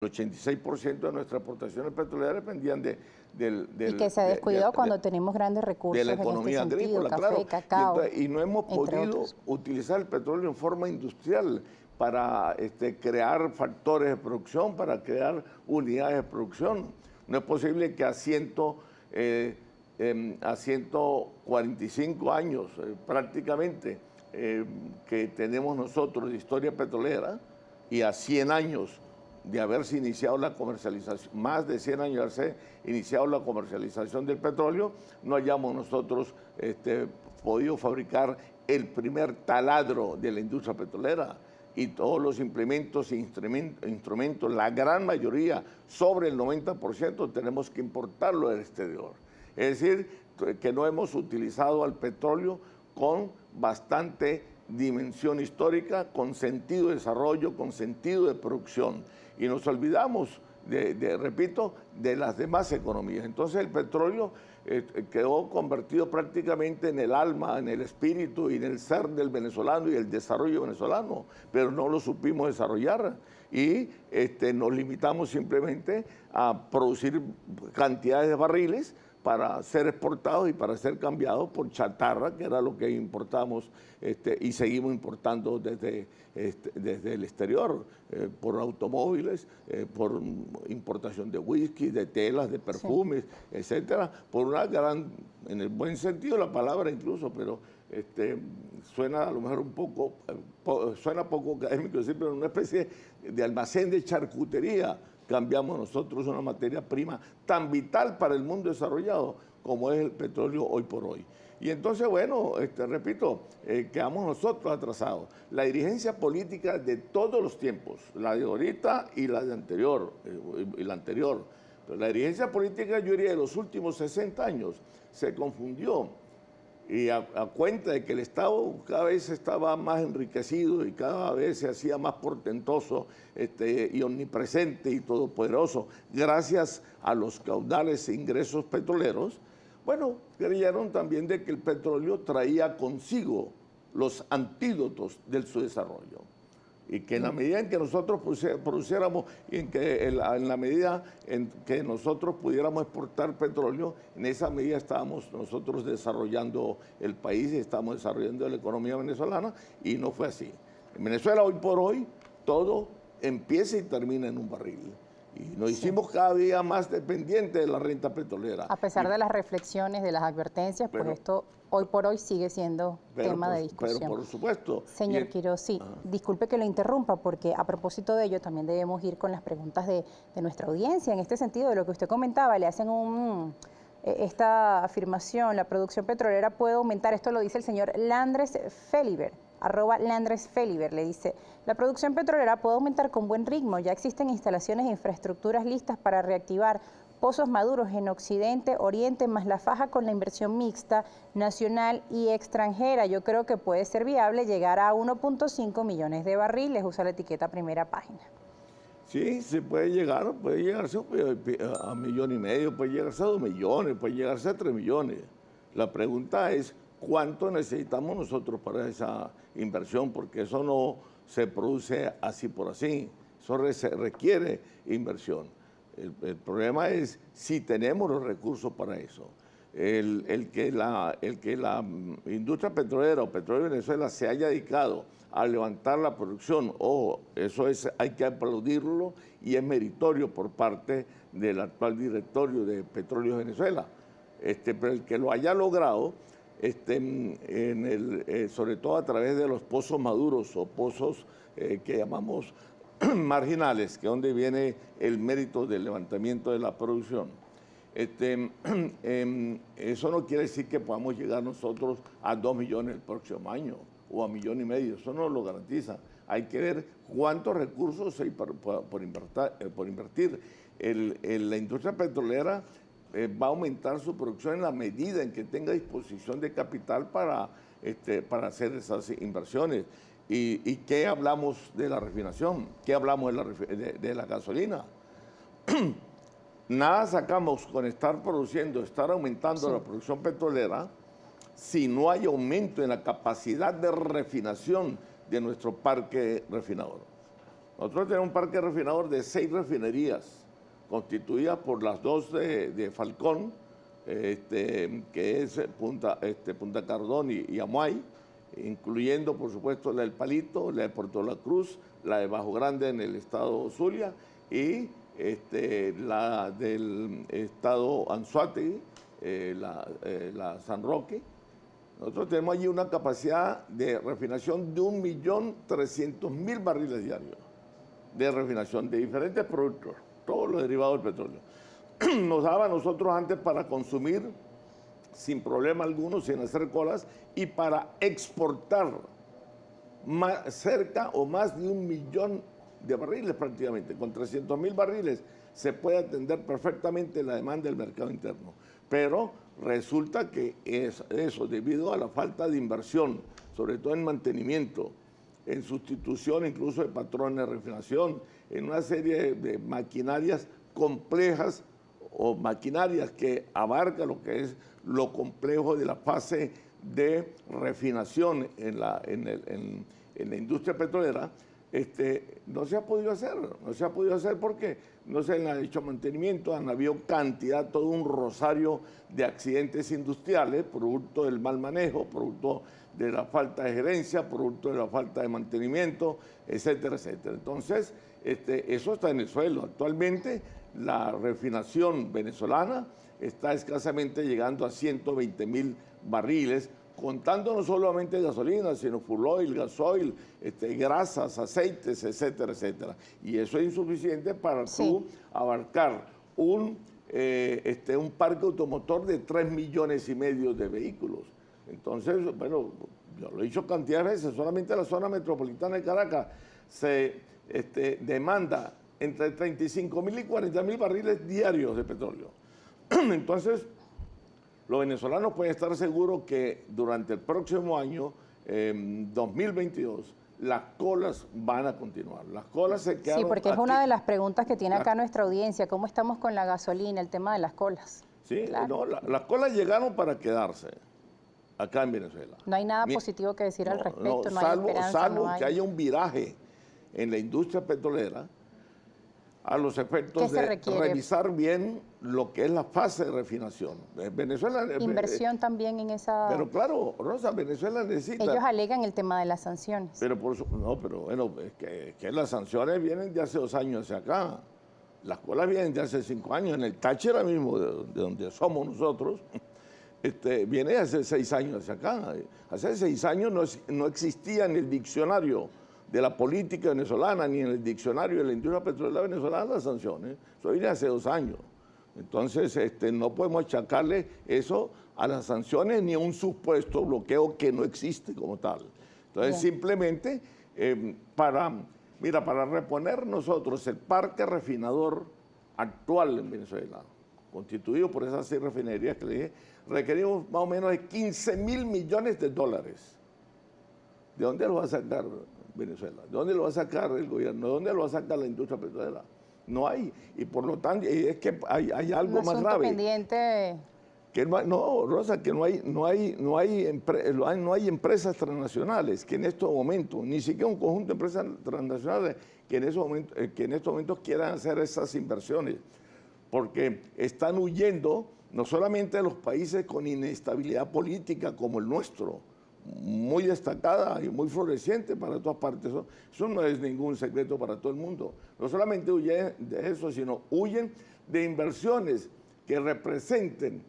El 86% de nuestras exportaciones petroleras dependían y que se descuidó cuando tenemos grandes recursos de la economía en este sentido, agrícola, café, claro. cacao, Y no hemos podido otros. utilizar el petróleo en forma industrial para crear factores de producción, para crear unidades de producción. No es posible que a 145 años prácticamente que tenemos nosotros de historia petrolera y a 100 años de haberse iniciado la comercialización, más de 100 años de haberse iniciado la comercialización del petróleo, no hayamos nosotros podido fabricar el primer taladro de la industria petrolera y todos los implementos e instrumentos, la gran mayoría, sobre el 90%, tenemos que importarlo del exterior. Es decir, que no hemos utilizado al petróleo con bastante dimensión histórica, con sentido de desarrollo, con sentido de producción. Y nos olvidamos, repito, de las demás economías. Entonces el petróleo quedó convertido prácticamente en el alma, en el espíritu y en el ser del venezolano y el desarrollo venezolano, pero no lo supimos desarrollar y nos limitamos simplemente a producir cantidades de barriles para ser exportados y para ser cambiados por chatarra, que era lo que importamos y seguimos importando desde el exterior, por automóviles, por importación de whisky, de telas, de perfumes, sí, etcétera, por una gran, en el buen sentido de la palabra incluso, pero suena a lo mejor un poco, suena poco académico decir, pero una especie de almacén de charcutería. Cambiamos nosotros una materia prima tan vital para el mundo desarrollado como es el petróleo hoy por hoy. Y entonces, bueno, repito, quedamos nosotros atrasados. La dirigencia política de todos los tiempos, la de ahorita y la de anterior, pero la dirigencia política, yo diría, de los últimos 60 años, se confundió. Y a cuenta de que el Estado cada vez estaba más enriquecido y cada vez se hacía más portentoso y omnipresente y todopoderoso gracias a los caudales e ingresos petroleros, bueno, creyeron también de que el petróleo traía consigo los antídotos de su desarrollo. Y que en la medida en que nosotros produciéramos y en la medida en que nosotros pudiéramos exportar petróleo, en esa medida estábamos nosotros desarrollando el país y estábamos desarrollando la economía venezolana, y no fue así. En Venezuela hoy por hoy todo empieza y termina en un barril. Y nos hicimos cada día más dependientes de la renta petrolera. A pesar de las reflexiones, de las advertencias, pues esto hoy por hoy sigue siendo tema de discusión. Pero por supuesto. Señor Quiroz, sí, disculpe que lo interrumpa, porque a propósito de ello también debemos ir con las preguntas de nuestra audiencia. En este sentido, de lo que usted comentaba, le hacen esta afirmación: la producción petrolera puede aumentar, esto lo dice el señor Landres Feliber, @LandresFeliber, le dice: la producción petrolera puede aumentar con buen ritmo, ya existen instalaciones e infraestructuras listas para reactivar pozos maduros en Occidente, Oriente, más la faja con la inversión mixta, nacional y extranjera. Yo creo que puede ser viable llegar a 1.5 millones de barriles, usa la etiqueta Primera Página. Sí, se puede llegarse a 1,5 millones, puede llegarse a 2 millones, puede llegarse a 3 millones. La pregunta es, ¿cuánto necesitamos nosotros para esa inversión? Porque eso no se produce así por así, eso requiere inversión. El problema es si tenemos los recursos para eso. El que la industria petrolera o Petróleo de Venezuela se haya dedicado a levantar la producción, hay que aplaudirlo y es meritorio por parte del actual directorio de Petróleos de Venezuela. Pero el que lo haya logrado, sobre todo a través de los pozos maduros o pozos que llamamos marginales, que es donde viene el mérito del levantamiento de la producción. Eso no quiere decir que podamos llegar nosotros a 2 millones el próximo año o a 1,5 millones, eso no lo garantiza. Hay que ver cuántos recursos hay por invertir. La industria petrolera va a aumentar su producción en la medida en que tenga disposición de capital para hacer esas inversiones. ¿Y qué hablamos de la refinación? ¿Qué hablamos de la gasolina? Nada sacamos con estar aumentando la producción petrolera si no hay aumento en la capacidad de refinación de nuestro parque refinador. Nosotros tenemos un parque refinador de 6 refinerías, constituidas por las 2 de Falcón, que es Punta Cardón y Amuay, incluyendo, por supuesto, la del Palito, la de Puerto La Cruz, la de Bajo Grande en el estado Zulia y la del estado Anzoátegui, la San Roque. Nosotros tenemos allí una capacidad de refinación de 1.300.000 barriles diarios de refinación de diferentes productos, todos los derivados del petróleo. Nos daba a nosotros antes para consumir sin problema alguno, sin hacer colas, y para exportar cerca o más de 1 millón de barriles prácticamente. Con 300.000 barriles se puede atender perfectamente la demanda del mercado interno. Pero resulta que eso, debido a la falta de inversión, sobre todo en mantenimiento, en sustitución incluso de patrones de refinación, en una serie de maquinarias complejas o maquinarias que abarca lo que es lo complejo de la fase de refinación en la industria petrolera, no se ha podido hacer. No se ha podido hacer porque no se le ha hecho mantenimiento, han habido cantidad, todo un rosario de accidentes industriales, producto del mal manejo, producto de la falta de gerencia, producto de la falta de mantenimiento, etcétera, etcétera. Entonces, eso está en el suelo. Actualmente, la refinación venezolana está escasamente llegando a 120.000 barriles, contando no solamente gasolina, sino fuel oil, gasoil, grasas, aceites, etcétera, etcétera. Y eso es insuficiente para tú abarcar un parque automotor de 3,5 millones de vehículos. Entonces, bueno, yo lo he dicho cantidad de veces, solamente la zona metropolitana de Caracas se demanda entre 35.000 y 40.000 barriles diarios de petróleo. Entonces, los venezolanos pueden estar seguros que durante el próximo año, 2022, las colas van a continuar. Las colas se quedaron. Sí, porque es una de las preguntas que tiene acá nuestra audiencia. ¿Cómo estamos con la gasolina, el tema de las colas? Sí, claro. No, las colas llegaron para quedarse acá en Venezuela. No hay nada positivo que decir al respecto, no hay esperanza. Salvo que haya un viraje en la industria petrolera, a los efectos de revisar bien lo que es la fase de refinación. Venezuela... Inversión también en esa... Pero claro, Rosa, Venezuela necesita... Ellos alegan el tema de las sanciones. Pero bueno, es que las sanciones vienen de hace 2 años hacia acá. Las colas vienen de hace 5 años. En el Táchira mismo, de donde somos nosotros, viene hace 6 años hacia acá. Hace 6 años no existía en el diccionario de la política venezolana, ni en el diccionario de la industria petrolera venezolana las sanciones. Eso viene hace 2 años. Entonces, no podemos achacarle eso a las sanciones ni a un supuesto bloqueo que no existe como tal. Entonces, simplemente, para reponer nosotros el parque refinador actual en Venezuela, constituido por esas 6 refinerías que le dije, requerimos más o menos de 15.000 millones de dólares. ¿De dónde lo va a sacar Venezuela? ¿De dónde lo va a sacar el gobierno? ¿De dónde lo va a sacar la industria petrolera? No hay. Y por lo tanto, es que hay algo más grave. Pendiente. Que no, Rosa, que no hay empresas transnacionales que en estos momentos, ni siquiera un conjunto de empresas transnacionales que en estos momentos quieran hacer esas inversiones. Porque están huyendo no solamente de los países con inestabilidad política como el nuestro, muy destacada y muy floreciente para todas partes. Eso no es ningún secreto para todo el mundo. No solamente huyen de eso, sino huyen de inversiones que representen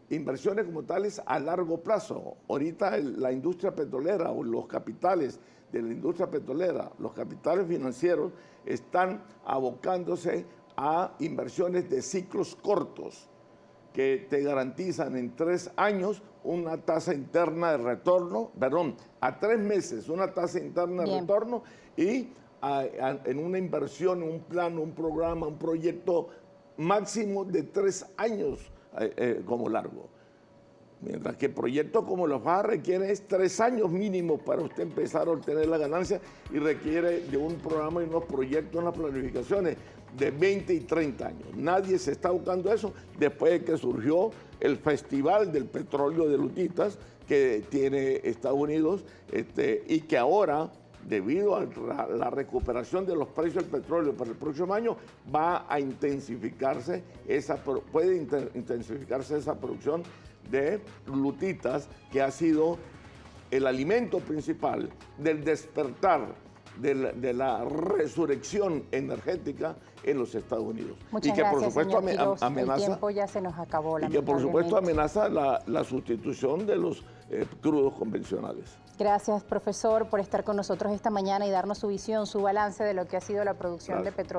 inversiones como tales a largo plazo. Ahorita la industria petrolera o los capitales de la industria petrolera, los capitales financieros, están abocándose a inversiones de ciclos cortos que te garantizan en 3 años una tasa interna de retorno, a 3 meses una tasa interna de retorno y en una inversión, un plan, un programa, un proyecto máximo de 3 años como largo. Mientras que proyectos como los FAA requieren 3 años mínimo para usted empezar a obtener la ganancia y requiere de un programa y unos proyectos, unas planificaciones de 20 y 30 años. Nadie se está buscando eso después de que surgió el Festival del Petróleo de Lutitas que tiene Estados Unidos y que ahora debido a la recuperación de los precios del petróleo para el próximo año, va a intensificarse puede intensificarse esa producción de glutitas, que ha sido el alimento principal del despertar de la resurrección energética en los Estados Unidos. Muchas gracias, por supuesto, amenaza, el tiempo ya se nos acabó, y que por supuesto amenaza la sustitución de los crudos convencionales. Gracias, profesor, por estar con nosotros esta mañana y darnos su visión, su balance de lo que ha sido la producción de petróleo.